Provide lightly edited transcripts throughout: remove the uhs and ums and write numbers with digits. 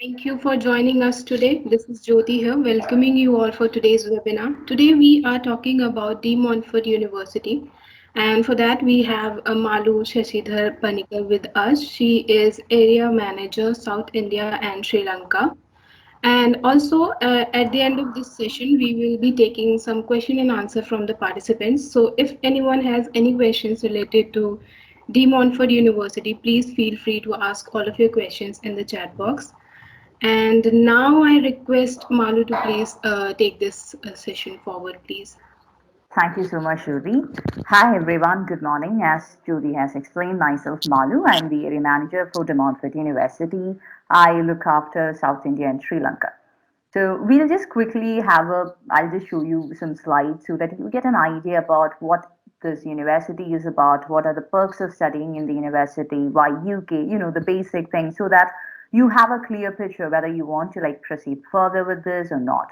Thank you for joining us today. This is Jyoti here, welcoming you all for today's webinar. Today we are talking about De Montfort University, and for that we have Malu Shashidhar Panikar with us. She is Area Manager, South India and Sri Lanka. And also, at the end of this session, we will be taking some question and answer from the participants. So, if anyone has any questions related to De Montfort University, please feel free to ask all of your questions in the chat box. And now I request Malu to please take this session forward, please. Thank you so much, Judy. Hi, everyone. Good morning. As Judy has explained, myself, Malu. I'm the area manager for De Montfort University. I look after South India and Sri Lanka. So we'll just quickly I'll just show you some slides so that you get an idea about what this university is about, what are the perks of studying in the university, why UK, the basic things, so that you have a clear picture whether you want to like proceed further with this or not.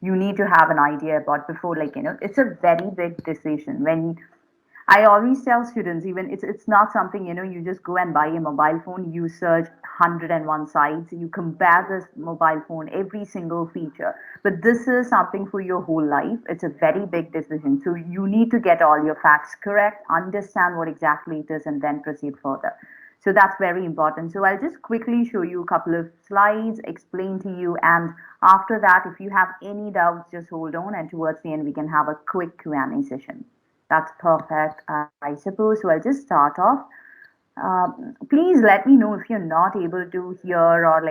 You need to have an idea about before, it's a very big decision. When I always tell students, even it's not something, you just go and buy a mobile phone, you search 101 sites, you compare this mobile phone, every single feature. But this is something for your whole life. It's a very big decision. So you need to get all your facts correct, understand what exactly it is, and then proceed further. So that's very important. So I'll just quickly show you a couple of slides, explain to you, and after that, if you have any doubts, just hold on, and towards the end, we can have a quick Q&A session. That's perfect, I suppose. So I'll just start off. Please let me know if you're not able to hear or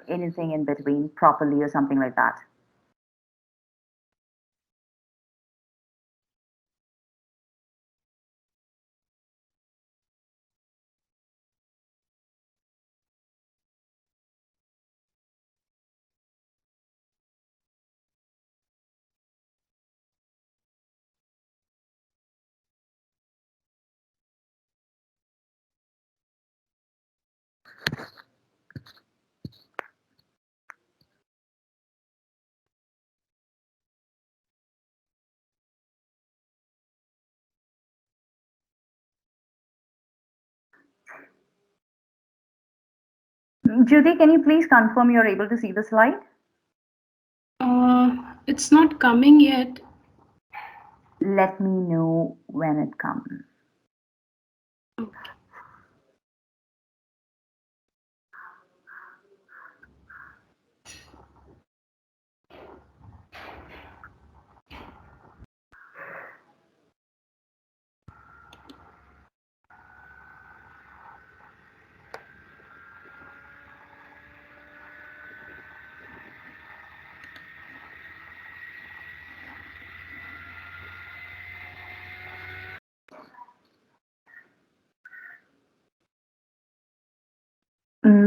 anything in between properly or something like that. Judy, can you please confirm you're able to see the slide? It's not coming yet. Let me know when it comes.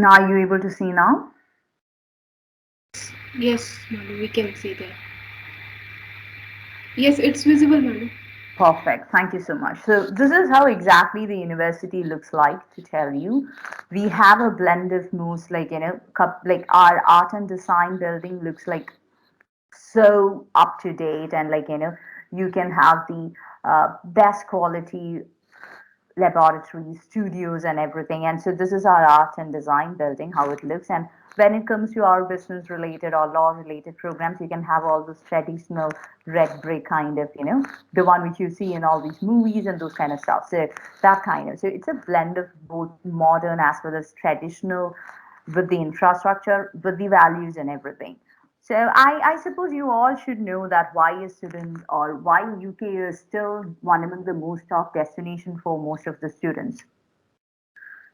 Are you able to see now? Yes, Malu, we can see that. Yes, it's visible, Malu. Perfect. Thank you so much. So this is how exactly the university looks like, to tell you. We have a blend of most, like our art and design building looks like so up to date, and you can have the best quality laboratories, studios, and everything. And so this is our art and design building, how it looks. And when it comes to our business related or law related programs, you can have all those traditional red brick kind of, the one which you see in all these movies and those kind of stuff. So that kind of, so it's a blend of both modern as well as traditional, with the infrastructure, with the values and everything. So I suppose you all should know that why a student or why UK is still one among the most top destination for most of the students.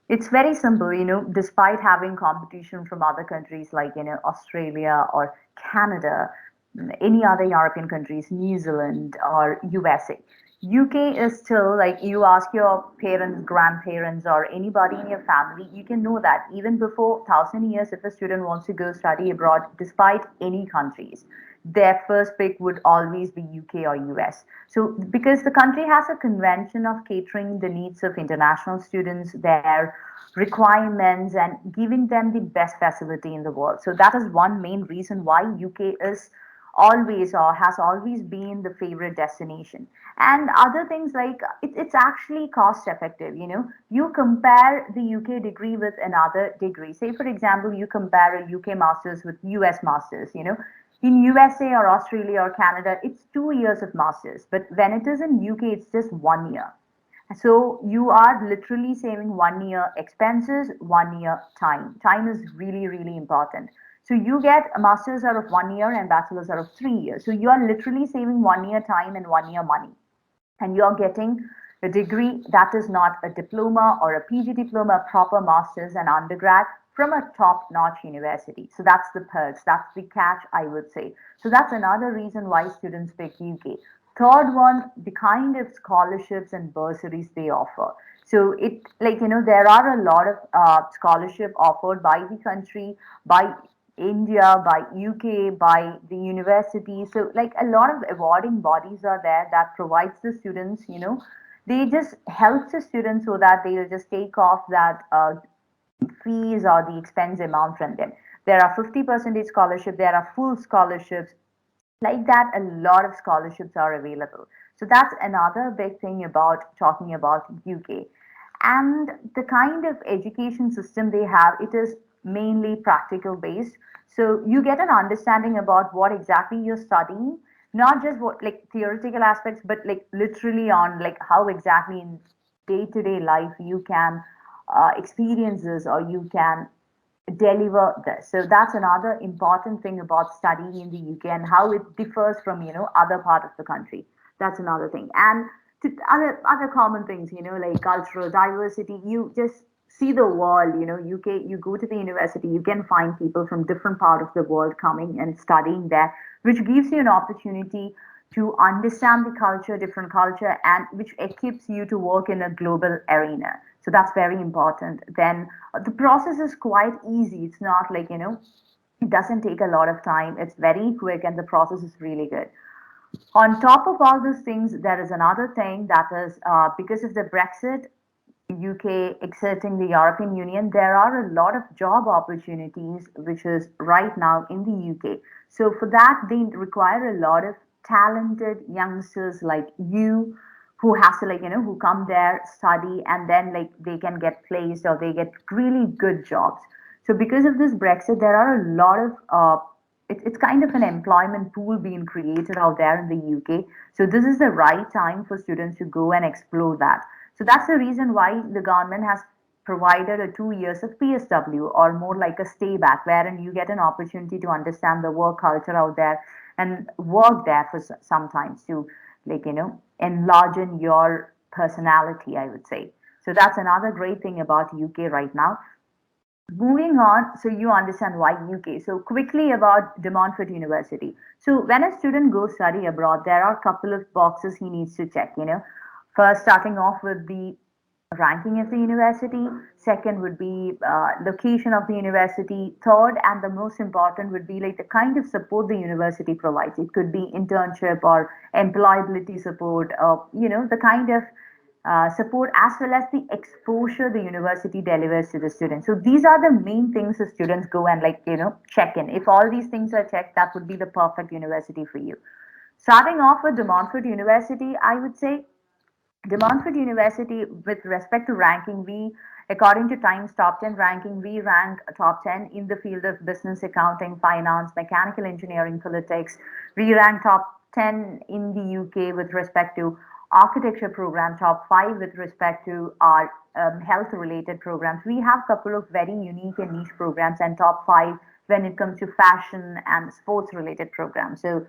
It's very simple, despite having competition from other countries like, Australia or Canada, any other European countries, New Zealand or USA. UK is still like you ask your parents, grandparents, or anybody in your family, you can know that even before 1,000 years, if a student wants to go study abroad, despite any countries, their first pick would always be UK or US. So, because the country has a convention of catering the needs of international students, their requirements, and giving them the best facility in the world. So, that is one main reason why UK is always or has always been the favorite destination. And other things like it's actually cost effective. You compare the UK degree with another degree. Say, for example, you compare a UK masters with US masters. In USA or Australia or Canada, it's 2 years of masters, but when it is in UK, it's just 1 year. So you are literally saving 1 year expenses, 1 year time. Time is really, really important. So you get a master's out of 1 year and bachelor's out of 3 years. So you are literally saving 1 year time and 1 year money. And you're getting a degree that is not a diploma or a PG diploma, a proper master's and undergrad from a top notch university. So that's the perks, that's the catch, I would say. So that's another reason why students pick UK. Third one, the kind of scholarships and bursaries they offer. So there are a lot of scholarship offered by the country, by India, by UK, by the university. So like a lot of awarding bodies are there that provides the students, they just help the students so that they'll just take off that fees or the expense amount from them. There are 50% scholarship, there are full scholarships. Like that, a lot of scholarships are available. So that's another big thing about talking about UK. And the kind of education system they have, it is mainly practical based. So you get an understanding about what exactly you're studying, not just what like theoretical aspects, but like literally on like how exactly in day-to-day life you can experience this or you can deliver this. So that's another important thing about studying in the UK and how it differs from other part of the country. That's another thing. And other common things, like cultural diversity. You just see the world. UK. You go to the university, you can find people from different part of the world coming and studying there, which gives you an opportunity to understand the culture, different culture, and which equips you to work in a global arena. So that's very important. Then the process is quite easy. It's not like, it doesn't take a lot of time. It's very quick and the process is really good. On top of all these things, there is another thing that is because of the Brexit, UK exiting the European Union, there are a lot of job opportunities which is right now in the UK. So for that, they require a lot of talented youngsters like you who has to who come there, study, and then like they can get placed or they get really good jobs. So because of this Brexit, there are a lot of it's kind of an employment pool being created out there in the UK. So this is the right time for students to go and explore that. So that's the reason why the government has provided a 2 years of PSW or more like a stay back, wherein you get an opportunity to understand the work culture out there and work there for sometimes to enlarge in your personality, I would say. So that's another great thing about UK right now. Moving on, so you understand why UK. So quickly about De Montfort University. So when a student goes study abroad, there are a couple of boxes he needs to check. First, starting off with the ranking of the university. Second would be location of the university. Third, and the most important, would be like the kind of support the university provides. It could be internship or employability support, the kind of support as well as the exposure the university delivers to the students. So these are the main things the students go and check in. If all these things are checked, that would be the perfect university for you. Starting off with De Montfort University, I would say De Montfort University, with respect to ranking, according to Times Top 10 ranking, we rank top 10 in the field of business, accounting, finance, mechanical engineering, politics. We rank top 10 in the UK with respect to architecture program, top 5 with respect to our health related programs. We have a couple of very unique and niche programs, and top 5 when it comes to fashion and sports related programs. So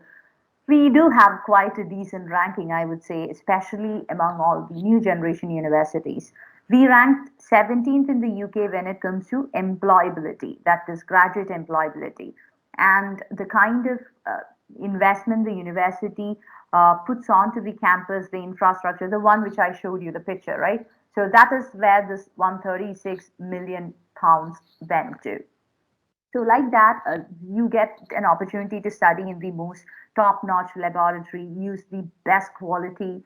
we do have quite a decent ranking, I would say, especially among all the new generation universities. We ranked 17th in the UK when it comes to employability, that is, graduate employability. And the kind of investment the university puts onto the campus, the infrastructure, the one which I showed you the picture, right? So that is where this 136 million pounds went to. So, like that, you get an opportunity to study in the most top notch laboratory, use the best quality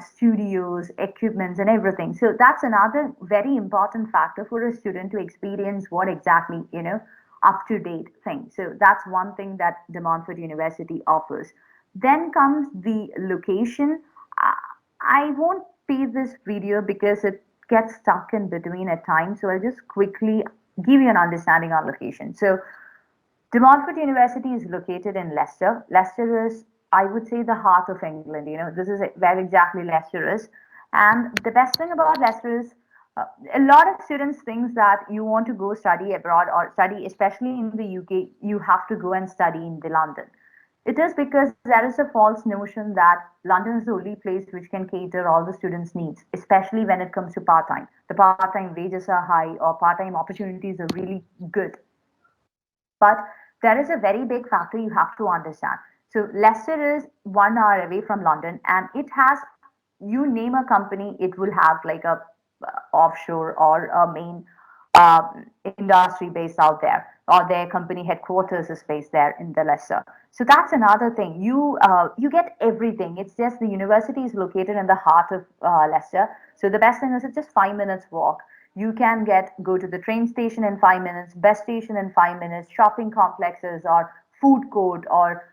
studios, equipments, and everything. So, that's another very important factor for a student to experience what exactly, up to date thing. So that's one thing that De Montfort University offers. Then comes the location. I I won't play this video because it gets stuck in between at times. So I'll just quickly give you an understanding on location. So De Montfort University is located in Leicester. Leicester is, I would say, the heart of England. This is where exactly Leicester is. And the best thing about Leicester is a lot of students think that you want to go study abroad or study, especially in the UK, you have to go and study in the London. It is because there is a false notion that London is the only place which can cater all the students' needs, especially when it comes to part time. The part time wages are high or part time opportunities are really good. But there is a very big factor you have to understand. So Leicester is 1 hour away from London, and it has, you name a company, it will have like a offshore or a main industry based out there, or their company headquarters is based there in the Leicester. So that's another thing. You get everything. It's just the university is located in the heart of Leicester. So the best thing is it's just 5 minutes walk. You can go to the train station in 5 minutes, bus station in 5 minutes, shopping complexes or food court or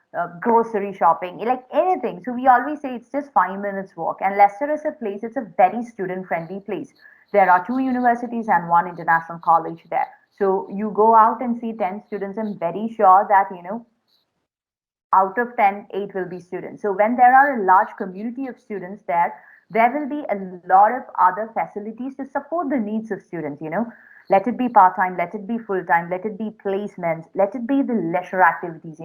grocery shopping, like anything. So we always say it's just 5 minutes walk. And Leicester is a place, it's a very student friendly place. There are two universities and one international college there. So you go out and see 10 students. I'm very sure that, out of 10, 8 will be students. So when there are a large community of students there, there will be a lot of other facilities to support the needs of students. Let it be part time, let it be full time, let it be placements, let it be the leisure activities,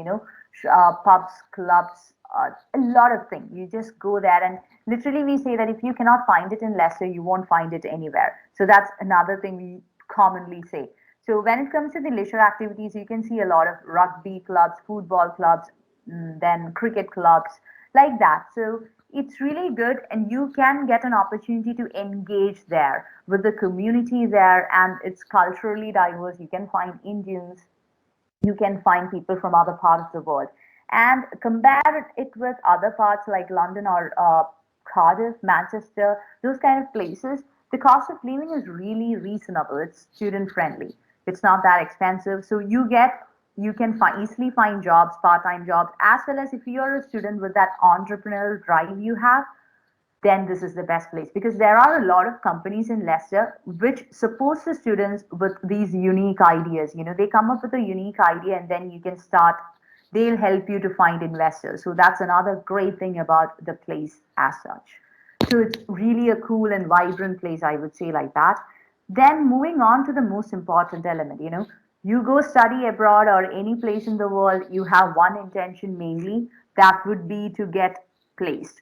pubs, clubs, a lot of things. You just go there, and literally we say that if you cannot find it in Leicester, you won't find it anywhere. So that's another thing we commonly say. So when it comes to the leisure activities, you can see a lot of rugby clubs, football clubs, then cricket clubs, like that. So it's really good, and you can get an opportunity to engage there with the community there, and it's culturally diverse. You can find Indians, you can find people from other parts of the world, and compare it with other parts like London or Cardiff, Manchester, those kind of places. The cost of living is really reasonable. It's student friendly. It's not that expensive. So you can easily find jobs, part-time jobs, as well as if you're a student with that entrepreneurial drive you have, then this is the best place, because there are a lot of companies in Leicester which supports the students with these unique ideas. They come up with a unique idea, and then you can start. They'll help you to find investors. So that's another great thing about the place as such. So it's really a cool and vibrant place, I would say, like that. Then moving on to the most important element, you go study abroad or any place in the world, you have one intention mainly, that would be to get placed,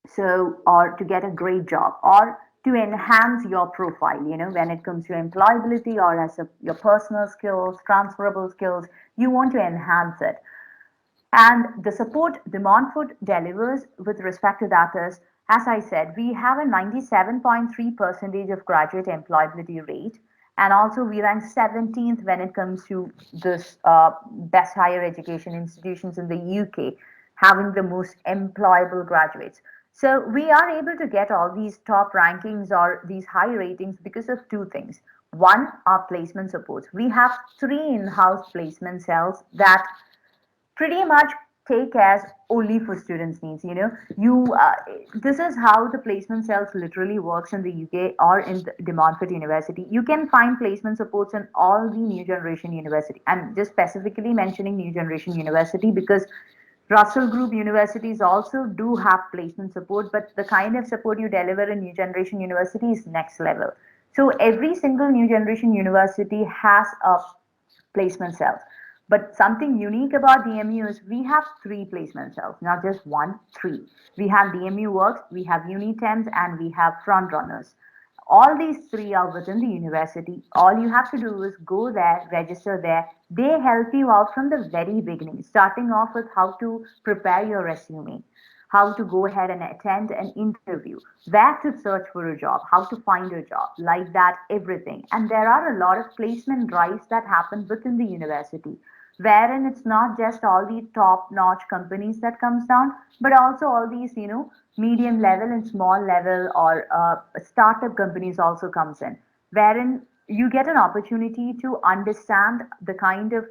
so or to get a great job or to enhance your profile, when it comes to employability or as your personal skills, transferable skills, you want to enhance it. And the support De Montfort delivers with respect to that is, as I said, we have a 97.3 percentage of graduate employability rate, and also we rank 17th when it comes to this best higher education institutions in the UK, having the most employable graduates. So we are able to get all these top rankings or these high ratings because of two things. One, our placement supports. We have three in-house placement cells that pretty much take as only for students needs. You This is how the placement cells literally works in the UK or in the De Montfort University. You can find placement supports in all the new generation university. I'm just specifically mentioning new generation university because Russell Group universities also do have placement support, but the kind of support you deliver in new generation university is next level. So every single new generation university has a placement cells. But something unique about DMU is we have three placement cells, not just one, three. We have DMU Works, we have Unitemps, and we have Front Runners. All these three are within the university. All you have to do is go there, register there. They help you out from the very beginning, starting off with how to prepare your resume, how to go ahead and attend an interview, where to search for a job, how to find a job, like that, everything. And there are a lot of placement drives that happen within the university, wherein it's not just all the top-notch companies that comes down, but also all these, medium level and small level or startup companies also comes in, wherein you get an opportunity to understand the kind of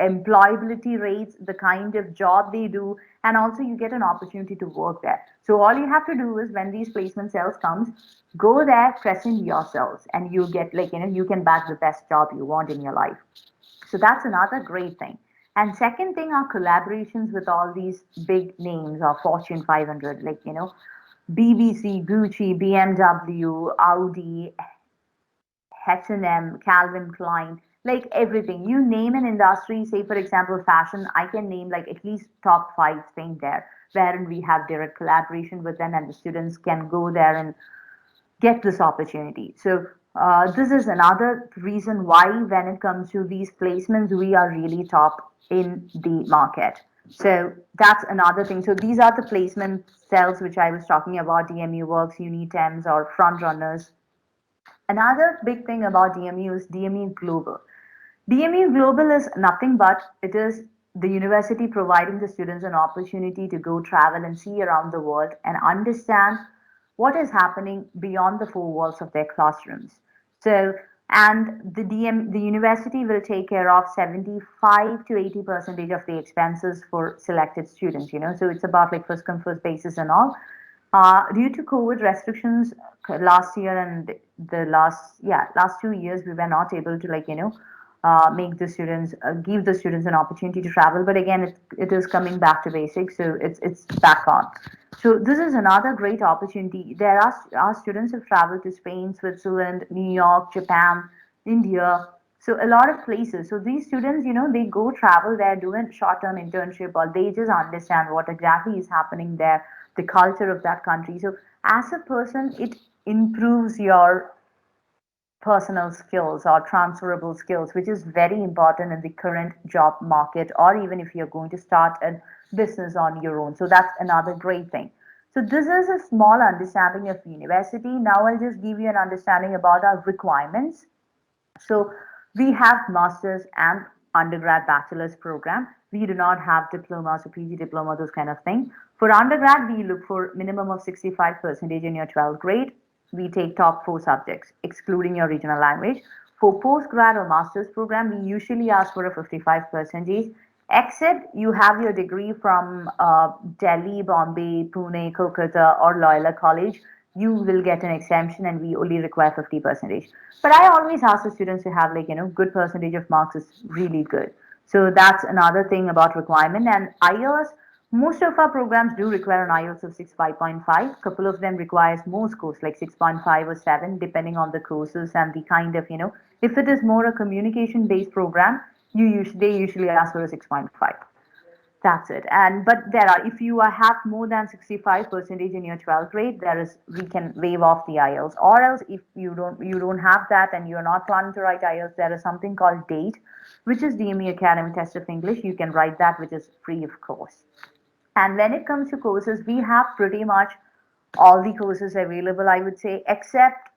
employability rates, the kind of job they do, and also you get an opportunity to work there. So all you have to do is when these placement sales comes, go there, present yourselves, and you get you can bag the best job you want in your life. So that's another great thing. And second thing are collaborations with all these big names or Fortune 500, BBC, Gucci, BMW, Audi, H&M, Calvin Klein, like everything. You name an industry, say for example fashion, I can name like at least top five things there, wherein we have direct collaboration with them, and the students can go there and get this opportunity. So this is another reason why when it comes to these placements, we are really top in the market. So that's another thing. So these are the placement cells which I was talking about: DMU Works, Unitems, or front runners. Another big thing about DMU is DMU Global. DMU Global is nothing but it is the university providing the students an opportunity to go travel and see around the world and understand what is happening beyond the four walls of their classrooms. So, and the university will take care of 75 to 80 percentage of the expenses for selected students. So it's about like first come first basis and all. Due to COVID restrictions last year and the last 2 years, we were not able to make the students give the students an opportunity to travel. But again, it is coming back to basics, so it's back on. So this is another great opportunity. There are our students have traveled to Spain, Switzerland, New York, Japan, India. So a lot of places. So these students, they go travel there, do a short-term internship, or they just understand what exactly is happening there, the culture of that country. So as a person, it improves your personal skills or transferable skills, which is very important in the current job market, or even if you're going to start a business on your own. So that's another great thing. So this is a small understanding of university. Now I'll just give you an understanding about our requirements. So we have master's and undergrad bachelor's program. We do not have diplomas or PG diploma, those kind of thing. For undergrad, we look for minimum of 65 percentage in your 12th grade. We take top four subjects, excluding your regional language. For postgrad or master's program, we usually ask for a 55 percentage, except you have your degree from Delhi, Bombay, Pune, Kolkata, or Loyola College. You will get an exemption, and we only require 50 percentage. But I always ask the students to have good percentage of marks is really good. So that's another thing about requirement. And IELTS, most of our programs do require an IELTS of 5.5. Couple of them requires more scores like 6.5 or 7, depending on the courses and the kind of, if it is more a communication based program, they usually ask for a 6.5. That's it. And but there are, if you have more than 65 percentage in your 12th grade, there is, we can waive off the IELTS. Or else, if you don't have that and you're not planning to write IELTS, there is something called DATE, which is DME Academy Test of English. You can write that, which is free of course. And when it comes to courses, we have pretty much all the courses available, I would say, except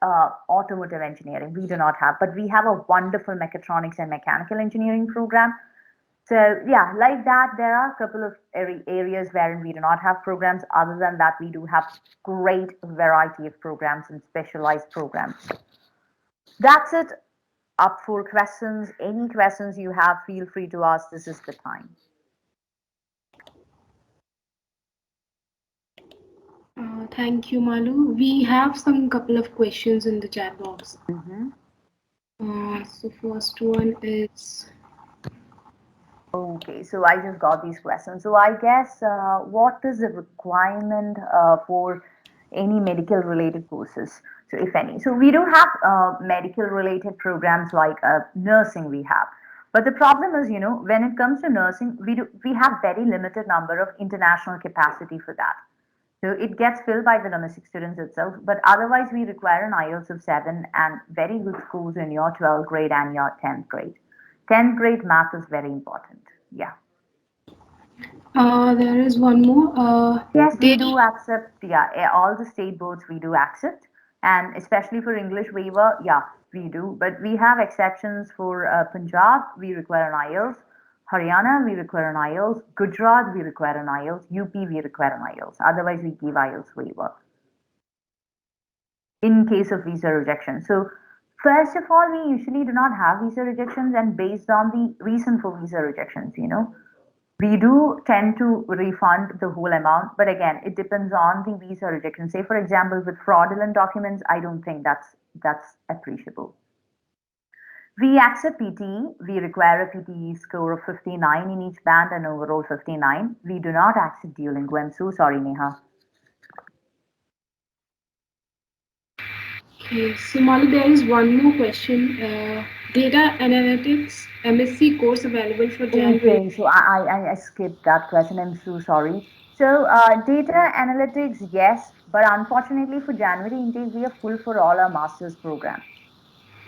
automotive engineering. We do not have, but we have a wonderful mechatronics and mechanical engineering program. So yeah, like that, there are a couple of areas wherein we do not have programs. Other than that, we do have great variety of programs and specialized programs. That's it. Up for questions. Any questions you have, feel free to ask. This is the time. Thank you, Malu. We have some couple of questions in the chat box. Mm-hmm. So first one is Okay, so I just got these questions. So I guess what is the requirement for any medical related courses? So if any, so we do have medical related programs like nursing we have. But the problem is, when it comes to nursing, we have very limited number of international capacity for that. So it gets filled by the domestic students itself, but otherwise we require an IELTS of 7 and very good scores in your 12th grade and your 10th grade. 10th grade math is very important. Yeah. there is one more. Yes, we They do accept, yeah, all the state boards we do accept. And especially for English waiver, yeah, we do. But we have exceptions for Punjab, we require an IELTS. Haryana, we require an IELTS. Gujarat, we require an IELTS. UP, we require an IELTS. Otherwise, we give IELTS waiver in case of visa rejection. So First of all, we usually do not have visa rejections, and based on the reason for visa rejections, we do tend to refund the whole amount. But again, it depends on the visa rejection. Say, for example, with fraudulent documents, I don't think that's appreciable. We accept PTE. We require a PTE score of 59 in each band and overall 59. We do not accept Duolingo. I'm so sorry, Neha. Okay, so Malu, there is one more question. Data analytics MSc course available for January. Okay, so I skipped that question. I'm so sorry. So, data analytics, yes, but unfortunately for January intake, we are full for all our master's program.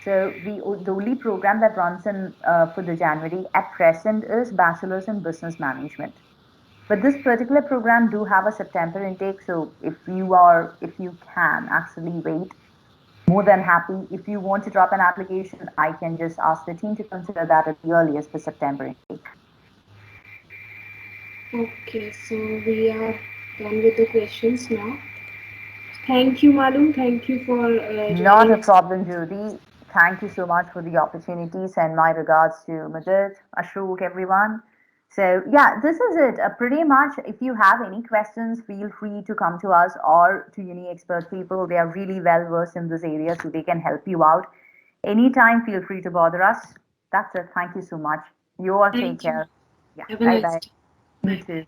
So, the only program that runs in for the January at present is Bachelor's in Business Management. But this particular program do have a September intake. So, if you can actually wait, more than happy. If you want to drop an application, I can just ask the team to consider that at the earliest for September intake. Okay, so we are done with the questions now. Thank you, Malu. Thank you for Not joining a us. problem, Judy. Thank you so much for the opportunity. Send my regards to Madhur, Ashok, everyone. So, yeah, this is it. Pretty much, if you have any questions, feel free to come to us or to Uni Expert people. They are really well versed in this area, so they can help you out. Anytime, feel free to bother us. That's it. Thank you so much. You all take Thank you. care. Yeah, Have a bye nice bye. day. You Bye. too.